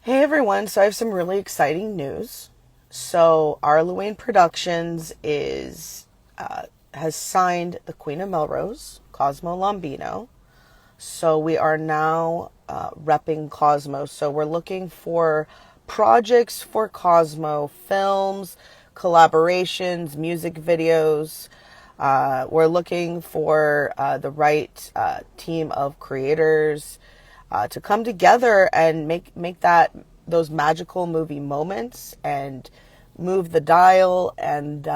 Hey everyone, so I have some really exciting news. So ARLOQUENE Productions has signed the Queen of Melrose, Cosmo Lombino. So we are now repping Cosmo. So we're looking for projects for Cosmo, films, collaborations, music videos. We're looking for the right team of creators to come together and make those magical movie moments and move the dial. And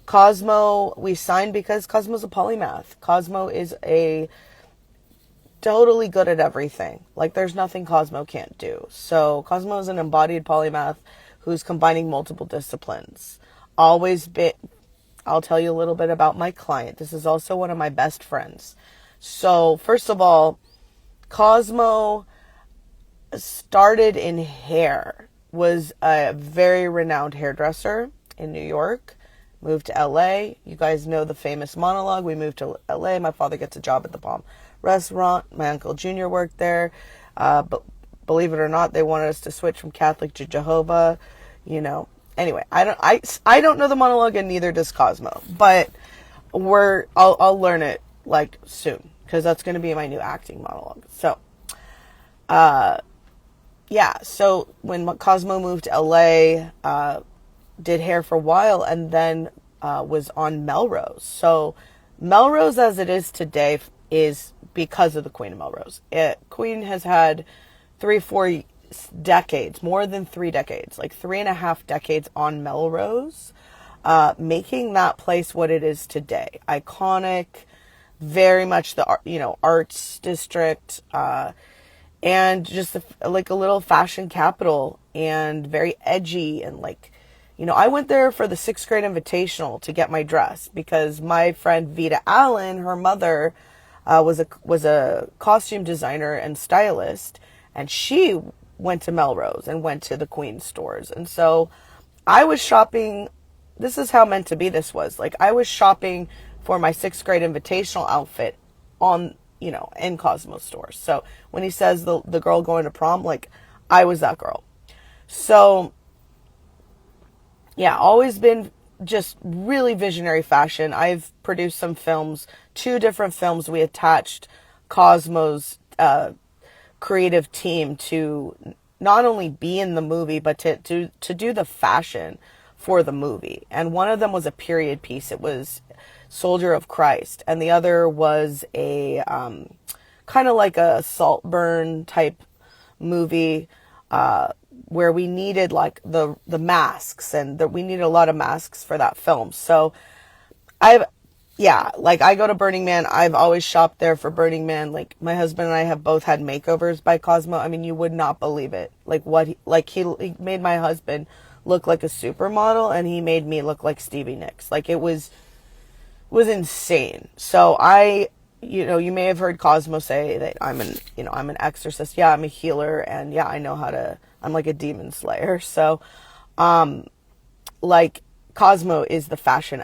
Cosmo, we signed because Cosmo's a polymath. Cosmo is a totally good at everything. Like, there's nothing Cosmo can't do. So Cosmo is an embodied polymath who's combining multiple disciplines. Always been, I'll tell you a little bit about my client. This is also one of my best friends. So first of all, Cosmo started in hair, was a very renowned hairdresser in New York, moved to LA. You guys know the famous monologue. We moved to LA. My father gets a job at the Palm Restaurant. My Uncle Junior worked there. But believe it or not, they wanted us to switch from Catholic to Jehovah. Anyway, I don't know the monologue, and neither does Cosmo. But I'll learn it like soon, because that's going to be my new acting monologue. So, so when Cosmo moved to LA, did hair for a while, and then was on Melrose. So Melrose as it is today is because of the Queen of Melrose. Queen has had 3-4 decades, more than 3 decades, like 3.5 decades on Melrose, making that place what it is today. Iconic, very much the arts district, and just like a little fashion capital, and very edgy. And I went there for the 6th grade invitational to get my dress, because my friend Vita Allen, her mother, was a costume designer and stylist, and she went to Melrose and went to the Queen stores. And so I was shopping. This is how meant to be this was. Like, I was shopping for my 6th grade invitational outfit in Cosmo stores. So when he says the girl going to prom, like, I was that girl. So yeah, always been just really visionary fashion. I've produced some films, 2 different films. We attached Cosmo's creative team to not only be in the movie, but to do the fashion for the movie. And one of them was a period piece. It was Soldier of Christ, and the other was a kind of like a Saltburn type movie, where we needed like the masks, and we needed a lot of masks for that film. So I go to Burning Man. I've always shopped there for Burning Man. Like, my husband and I have both had makeovers by Cosmo. I mean, you would not believe it. Like, he made my husband look like a supermodel, and he made me look like Stevie Nicks. Like, it was insane. So you may have heard Cosmo say that I'm an exorcist. Yeah, I'm a healer, and yeah, I'm like a demon slayer. So, Cosmo is the fashion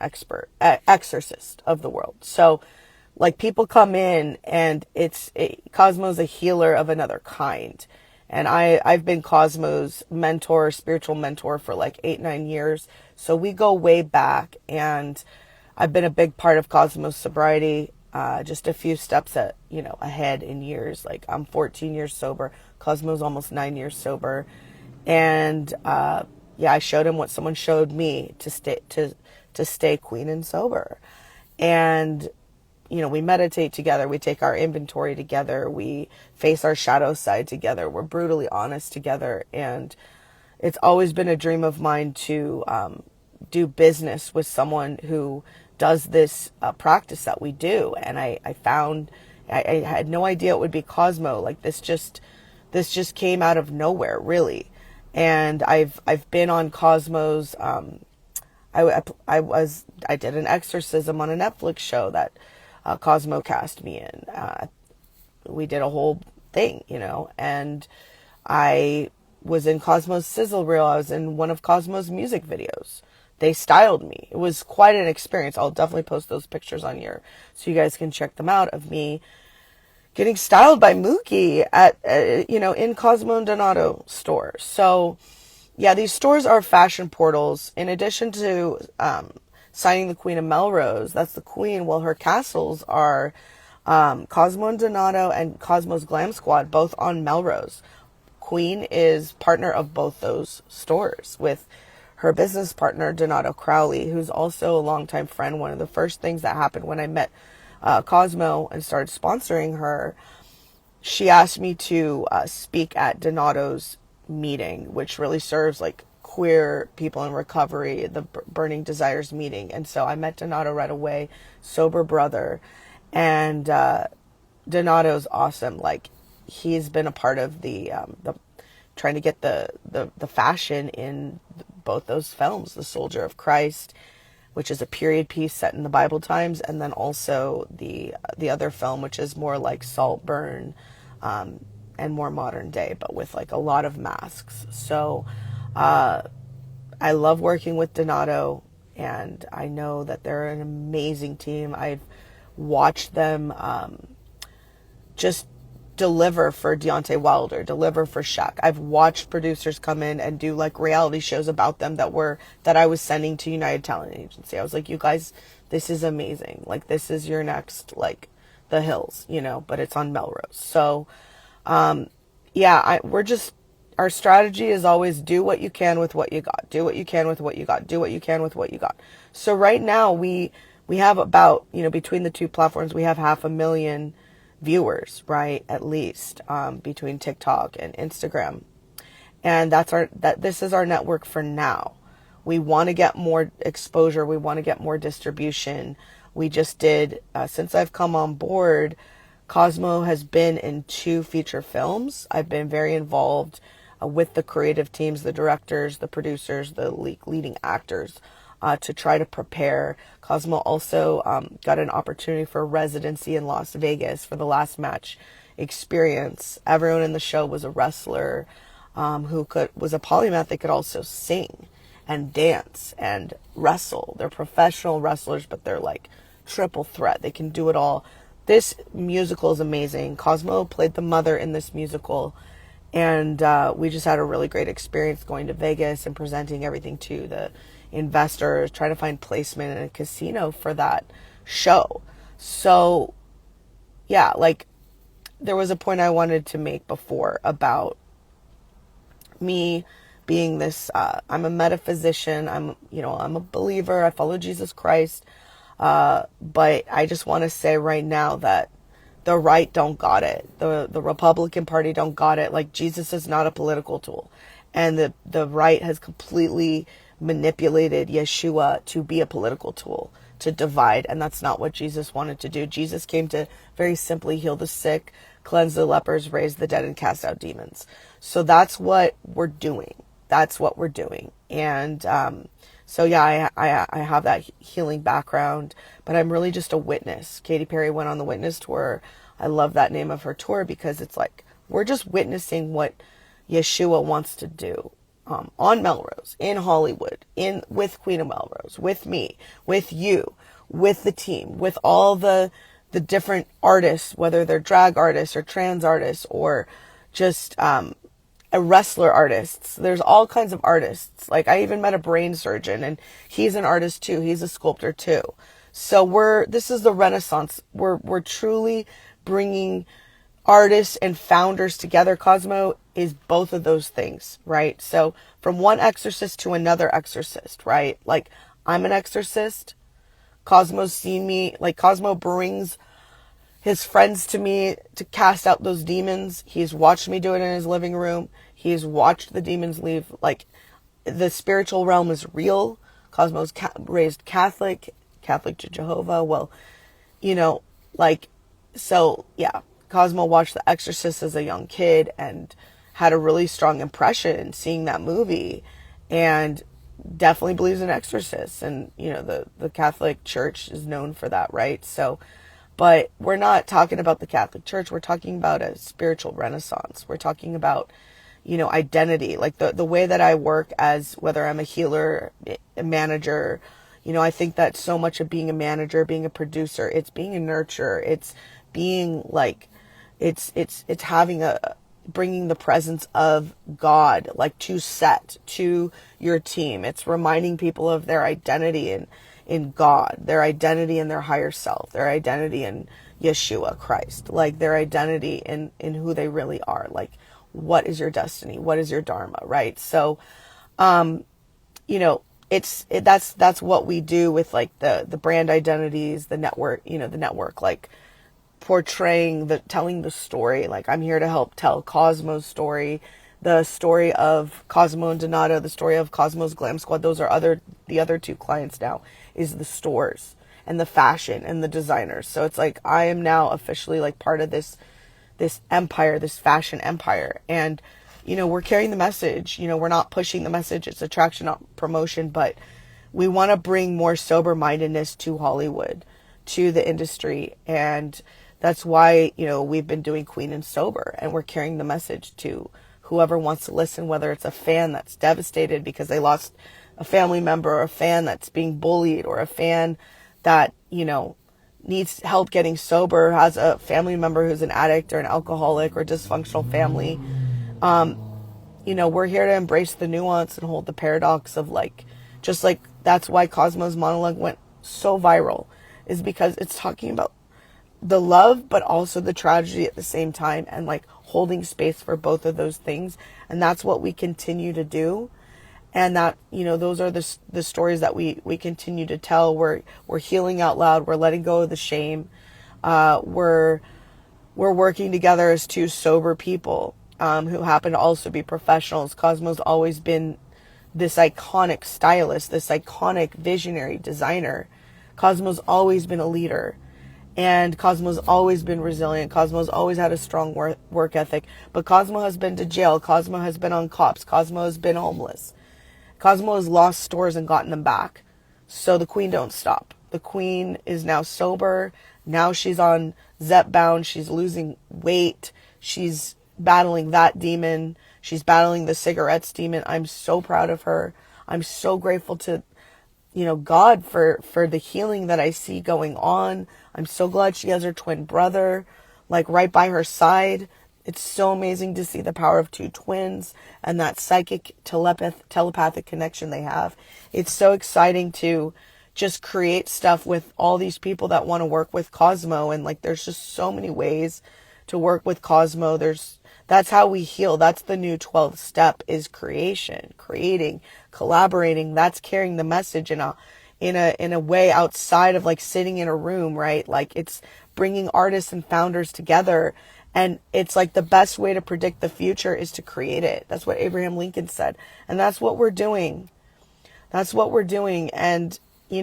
exorcist of the world. So, like, people come in, and Cosmo's a healer of another kind. And I've been Cosmo's spiritual mentor for like 8-9 years. So we go way back, and I've been a big part of Cosmo's sobriety, just a few steps ahead in years. Like, I'm 14 years sober. Cosmo's almost 9 years sober. And, I showed him what someone showed me to stay clean and sober. And, we meditate together. We take our inventory together. We face our shadow side together. We're brutally honest together. And it's always been a dream of mine to do business with someone who does this practice that we do. And I had no idea it would be Cosmo. Like, this just came out of nowhere, really. And I've been on Cosmo's. I did an exorcism on a Netflix show that Cosmo cast me in. We did a whole thing, and I was in Cosmo's sizzle reel. I was in one of Cosmo's music videos. They styled me. It was quite an experience. I'll definitely post those pictures on here so you guys can check them out, of me getting styled by Mookie at, in Cosmo and Donato stores. So yeah, these stores are fashion portals. In addition to signing the Queen of Melrose, that's the queen. Well, her castles are Cosmo and Donato and Cosmo's Glam Squad, both on Melrose. Queen is partner of both those stores with her business partner, Donato Crowley, who's also a longtime friend. One of the first things that happened when I met Cosmo and started sponsoring her, she asked me to speak at Donato's meeting, which really serves like queer people in recovery, the Burning Desires meeting. And so I met Donato right away, sober brother. And Donato's awesome. Like, he's been a part of the trying to get the fashion in both those films, The Soldier of Christ, which is a period piece set in the Bible times, and then also the other film, which is more like Saltburn, and more modern day, but with like a lot of masks. So I love working with Donato, and I know that they're an amazing team. I've watched them just deliver for Deontay Wilder, deliver for Shaq. I've watched producers come in and do like reality shows about them that I was sending to United Talent Agency. I was like, you guys, this is amazing. Like, this is your next, like, The Hills, but it's on Melrose. So, our strategy is always do what you can with what you got. Do what you can with what you got. Do what you can with what you got. So right now we have about, between the two platforms, we have 500,000 viewers, right? At least, between TikTok and Instagram. And this is our network for now. We want to get more exposure. We want to get more distribution. We just did, since I've come on board, Cosmo has been in 2 feature films. I've been very involved with the creative teams, the directors, the producers, the leading actors, to try to prepare. Cosmo also got an opportunity for residency in Las Vegas for the Last Match experience. Everyone in the show was a wrestler who was a polymath. They could also sing and dance and wrestle. They're professional wrestlers, but they're like triple threat. They can do it all. This musical is amazing. Cosmo played the mother in this musical, and we just had a really great experience going to Vegas and presenting everything to the investors, trying to find placement in a casino for that show. So, yeah, like, there was a point I wanted to make before about me being this, I'm a metaphysician, I'm a believer, I follow Jesus Christ, but I just want to say right now that the right don't got it. The Republican Party don't got it. Like, Jesus is not a political tool. And the right has completely manipulated Yeshua to be a political tool, to divide. And that's not what Jesus wanted to do. Jesus came to very simply heal the sick, cleanse the lepers, raise the dead, and cast out demons. So that's what we're doing. That's what we're doing. And so, yeah, I have that healing background, but I'm really just a witness. Katy Perry went on the Witness tour. I love that name of her tour because it's like, we're just witnessing what Yeshua wants to do on Melrose, in Hollywood, with Queen of Melrose, with me, with you, with the team, with all the different artists, whether they're drag artists or trans artists or just a wrestler artists. There's all kinds of artists. Like, I even met a brain surgeon, and he's an artist too. He's a sculptor too. So this is the Renaissance. We're truly bringing artists and founders together. Cosmo is both of those things, right? So from one exorcist to another exorcist, right? Like, I'm an exorcist. Cosmo's seen me. Like, Cosmo brings his friends to me to cast out those demons. He's watched me do it in his living room. He's watched the demons leave. Like, the spiritual realm is real. Cosmo's raised Catholic to Jehovah. Well, so yeah, Cosmo watched The Exorcist as a young kid and had a really strong impression seeing that movie, and definitely believes in exorcists. And, the Catholic Church is known for that, right? So, but we're not talking about the Catholic Church. We're talking about a spiritual renaissance. We're talking about, identity, like the way that I work, as whether I'm a healer, a manager. I think that so much of being a manager, being a producer, it's being a nurturer. It's being like It's having bringing the presence of God, like to set to your team. It's reminding people of their identity in God, their identity in their higher self, their identity in Yeshua Christ, like their identity in who they really are. Like, what is your destiny? What is your dharma? Right? So, you know, that's what we do with like the brand identities, the network, the network, like portraying telling the story. Like, I'm here to help tell Cosmo's story, the story of Cosmo and Donato, the story of Cosmo's Glam Squad. Those are the other two clients now, is the stores and the fashion and the designers. So it's like, I am now officially like part of this empire, this fashion empire. And, we're carrying the message. We're not pushing the message. It's attraction, not promotion, but we want to bring more sober-mindedness to Hollywood, to the industry. And that's why, we've been doing Queen and Sober, and we're carrying the message to whoever wants to listen, whether it's a fan that's devastated because they lost a family member, or a fan that's being bullied, or a fan that, needs help getting sober, has a family member who's an addict or an alcoholic or dysfunctional family. We're here to embrace the nuance and hold the paradox of like, just like that's why Cosmo's monologue went so viral, is because it's talking about the love, but also the tragedy at the same time, and like holding space for both of those things. And that's what we continue to do. And that, those are the stories that we continue to tell. We're healing out loud. We're letting go of the shame. We're working together as two sober people, who happen to also be professionals. Cosmo's always been this iconic stylist, this iconic visionary designer. Cosmo's always been a leader. And Cosmo's always been resilient. Cosmo's always had a strong work ethic. But Cosmo has been to jail. Cosmo has been on cops. Cosmo has been homeless. Cosmo has lost stores and gotten them back. So the Queen don't stop. The Queen is now sober. Now she's on Zepbound. She's losing weight. She's battling that demon. She's battling the cigarettes demon. I'm so proud of her. I'm so grateful to, God for the healing that I see going on. I'm so glad she has her twin brother, like right by her side. It's so amazing to see the power of two twins and that psychic telepathic connection they have. It's so exciting to just create stuff with all these people that want to work with Cosmo. And like, there's just so many ways to work with Cosmo. That's how we heal. That's the new 12th step, is creation, creating, collaborating. That's carrying the message in a way outside of like sitting in a room, right? Like, it's bringing artists and founders together. And it's like the best way to predict the future is to create it. That's what Abraham Lincoln said. And that's what we're doing. That's what we're doing. And, we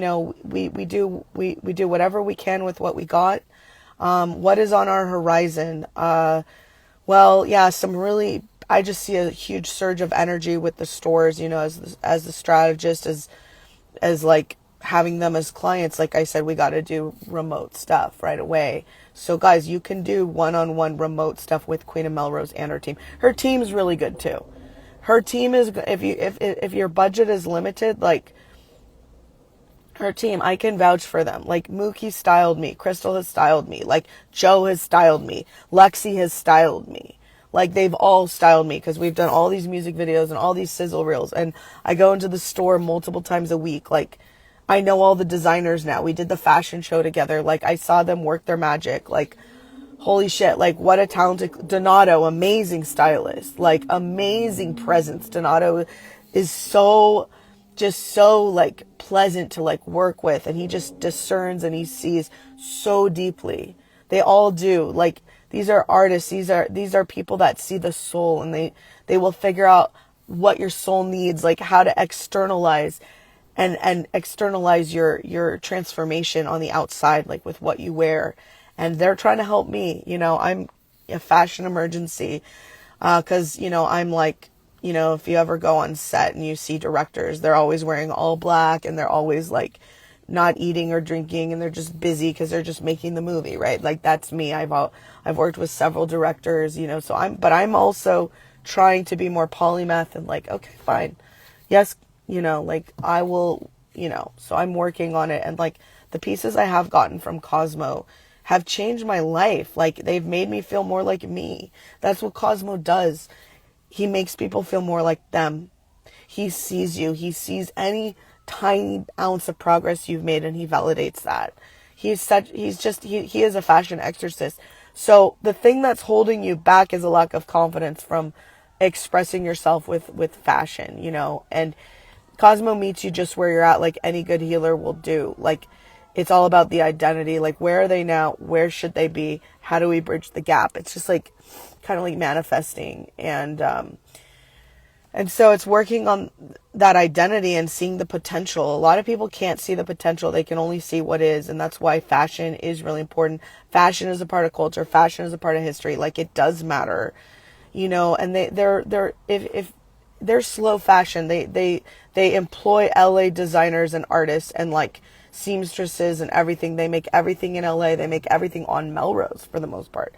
do whatever we can with what we got. What is on our horizon? Well, yeah, I just see a huge surge of energy with the stores, as the strategist, as like having them as clients. Like I said, we got to do remote stuff right away. So guys, you can do one-on-one remote stuff with Queen of Melrose and her team. Her team's really good too. Her team is, if your budget is limited, like her team, I can vouch for them. Like, Mookie styled me, Crystal has styled me, like Joe has styled me, Lexi has styled me. Like, they've all styled me because we've done all these music videos and all these sizzle reels. And I go into the store multiple times a week. Like, I know all the designers now. We did the fashion show together. Like, I saw them work their magic. Like, holy shit. Like, what a talented Donato, amazing stylist. Like, amazing presence. Donato is so like pleasant to like work with, and he just discerns and he sees so deeply. They all do. Like, these are artists. These are people that see the soul, and they will figure out what your soul needs, like how to externalize and externalize your transformation on the outside, like with what you wear. And they're trying to help me. I'm a fashion emergency, because I'm like, if you ever go on set and you see directors, they're always wearing all black, and they're always like not eating or drinking, and they're just busy because they're just making the movie, right? Like, that's me. I've worked with several directors, so I'm also trying to be more polymath and like, okay, fine. Yes. Like, I will, so I'm working on it. And like, the pieces I have gotten from Cosmo have changed my life. Like, they've made me feel more like me. That's what Cosmo does. He makes people feel more like them. He sees you. He sees any tiny ounce of progress you've made, and he validates that. He is a fashion exorcist. So the thing that's holding you back is a lack of confidence from expressing yourself with fashion, you know, and Cosmo meets you just where you're at, like any good healer will do. Like, it's all about the identity. Like, where are they now? Where should they be? How do we bridge the gap? It's just like kind of like manifesting. And so it's working on that identity and seeing the potential. A lot of people can't see the potential. They can only see what is. And that's why fashion is really important. Fashion is a part of culture. Fashion is a part of history. Like, it does matter, you know, and if they're slow fashion, they employ LA designers and artists and like seamstresses and everything. They make everything in LA. They make everything on Melrose for the most part.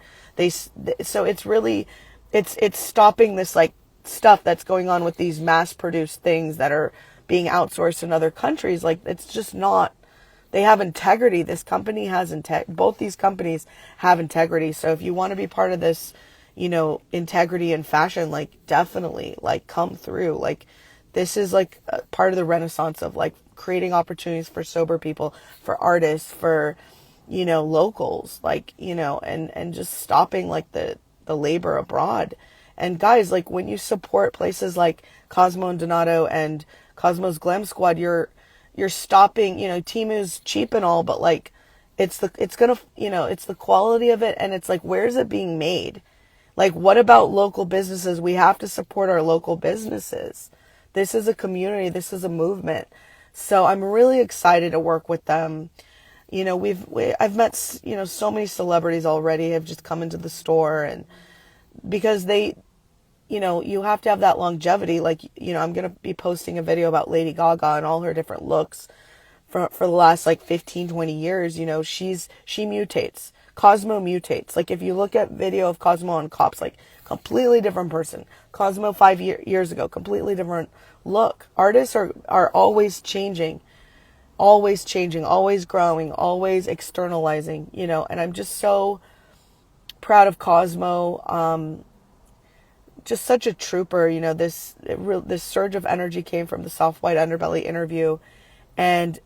So it's really, it's stopping this like stuff that's going on with these mass produced things that are being outsourced in other countries. Like, it's just not, they have integrity. This company has both these companies have integrity. So if you want to be part of this, you know, integrity in fashion, like, definitely, like, come through. Like, this is like a part of the renaissance of like creating opportunities for sober people, for artists, for, you know, locals, like, you know, and just stopping like the labor abroad. And guys, like, when you support places like Cosmo and Donato and Cosmo's Glam Squad, you're stopping, you know, Timu's cheap and all, but like, it's the quality of it. And it's like, where is it being made? Like, what about local businesses? We have to support our local businesses. This is a community. This is a movement. So I'm really excited to work with them. You know, I've met, you know, so many celebrities already have just come into the store, and because they, you know, you have to have that longevity. Like, you know, I'm going to be posting a video about Lady Gaga and all her different looks for the last like 15, 20 years. You know, she mutates. Cosmo mutates. Like, if you look at video of Cosmo on Cops, like, completely different person. Cosmo 5 years ago, completely different look. Artists are always changing, always growing, always externalizing, you know, and I'm just so proud of Cosmo. Just such a trooper, you know. This surge of energy came from the Soft White Underbelly interview, and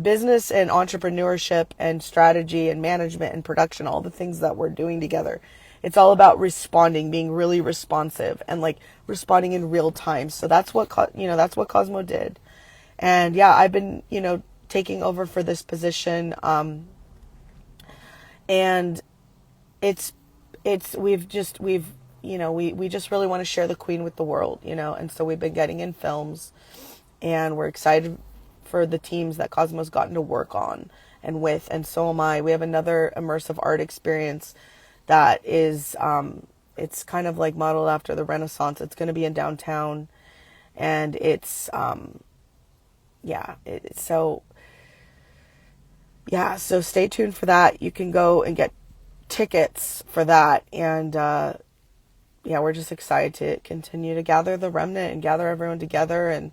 business and entrepreneurship and strategy and management and production, all the things that we're doing together. It's all about responding, being really responsive and like responding in real time. So that's what Cosmo did. And yeah, I've been, you know, taking over for this position. And we just really want to share the Queen with the world, you know, and so we've been getting in films, and we're excited for the teams that Cosmo's gotten to work on and with, and so am I. We have another immersive art experience that is, it's kind of like modeled after the Renaissance. It's going to be in downtown, and it's, so stay tuned for that. You can go and get tickets for that, and we're just excited to continue to gather the remnant and gather everyone together, and,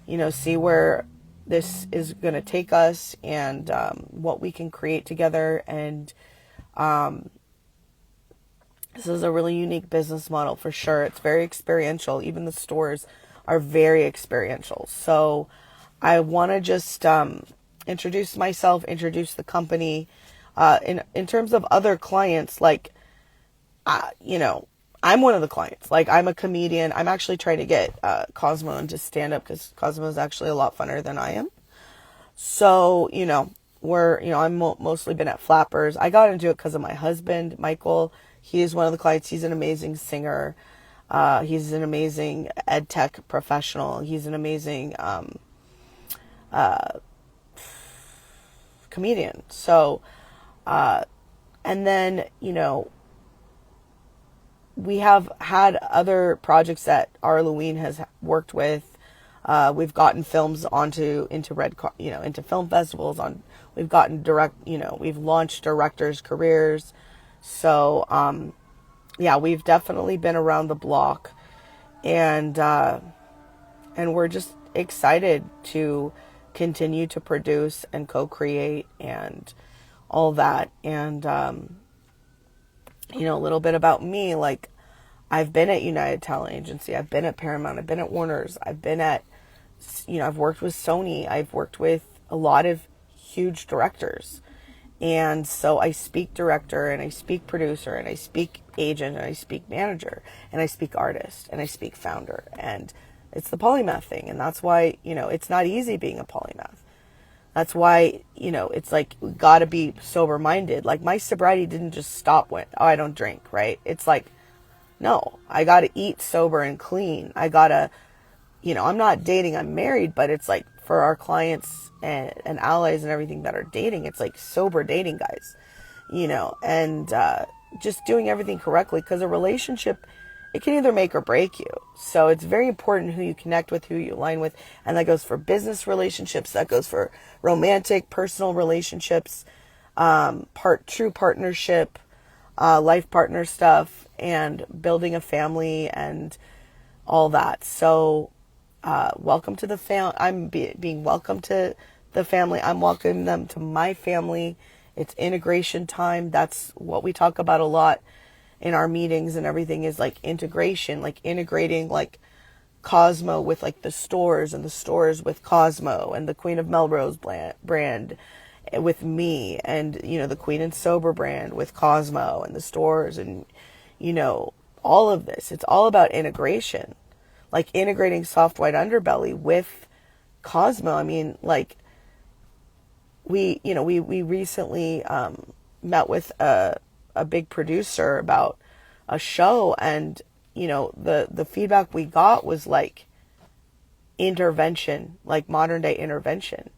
you know, see where this is going to take us, and what we can create together. And this is a really unique business model for sure. It's very experiential. Even the stores are very experiential. So I want to just introduce myself, introduce the company. In terms of other clients, like, you know, I'm one of the clients. Like, I'm a comedian. I'm actually trying to get Cosmo into stand-up, because Cosmo is actually a lot funner than I am. So, you know, I'm mostly been at Flappers. I got into it because of my husband, Michael. He is one of the clients. He's an amazing singer. He's an amazing ed tech professional. He's an amazing comedian. So, and then, you know, we have had other projects that ARLOQUENE has worked with. We've gotten films into film festivals. We've gotten we've launched directors' careers. So, we've definitely been around the block, and we're just excited to continue to produce and co-create and all that. And, you know, a little bit about me, like, I've been at United Talent Agency, I've been at Paramount, I've been at Warner's, I've been at, you know, I've worked with Sony, I've worked with a lot of huge directors. And so I speak director, and I speak producer, and I speak agent, and I speak manager, and I speak artist, and I speak founder. And it's the polymath thing. And that's why, you know, it's not easy being a polymath. That's why, you know, it's like, we gotta be sober minded. Like, my sobriety didn't just stop when, oh, I don't drink, right? It's like, no, I gotta eat sober and clean. I gotta, you know, I'm not dating, I'm married, but it's like, for our clients and allies and everything that are dating, it's like sober dating, guys, you know, and just doing everything correctly, because a relationship, it can either make or break you. So it's very important who you connect with, who you align with. And that goes for business relationships, that goes for romantic, personal relationships, true partnership, life partner stuff, and building a family and all that. So welcome to the I'm being welcome to the family. I'm welcoming them to my family. It's integration time. That's what we talk about a lot in our meetings and everything, is like integration, like integrating like Cosmo with like the stores, and the stores with Cosmo, and the Queen of Melrose brand with me, and, you know, the Queen and Sober brand with Cosmo and the stores, and, you know, all of this. It's all about integration. Like integrating Soft White Underbelly with Cosmo. I mean, like, we recently met with a big producer about a show, and, you know, the feedback we got was like intervention, like modern day intervention.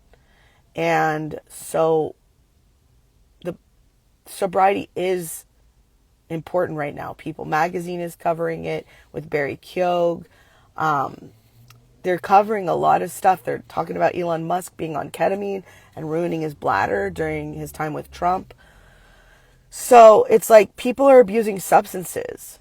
And so the sobriety is important right now. People Magazine is covering it with Barry Keogh. They're covering a lot of stuff. They're talking about Elon Musk being on ketamine and ruining his bladder during his time with Trump. So it's like, people are abusing substances.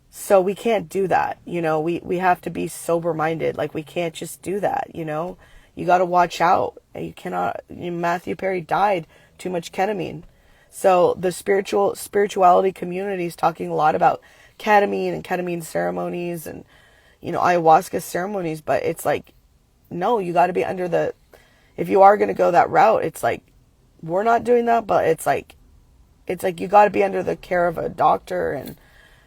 So we can't do that. You know, we have to be sober minded. Like, we can't just do that. You know, you got to watch out. You cannot, Matthew Perry died too much ketamine. So the spirituality community is talking a lot about ketamine and ketamine ceremonies and, you know, ayahuasca ceremonies, but it's like, no, you got to be under if you are going to go that route, it's like, we're not doing that, but it's like you got to be under the care of a doctor, and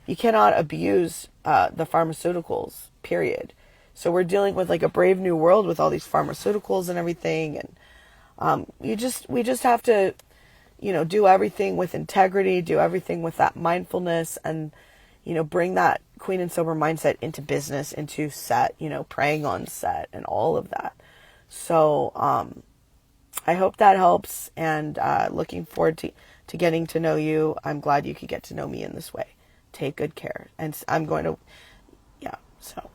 you cannot abuse the pharmaceuticals, period. So we're dealing with like a brave new world with all these pharmaceuticals and everything, and we just have to, you know, do everything with integrity, do everything with that mindfulness, and, you know, bring that Queen and Sober mindset into business, into set, you know, praying on set and all of that. So I hope that helps, and looking forward to getting to know you. I'm glad you could get to know me in this way. Take good care. And I'm going to, yeah, so.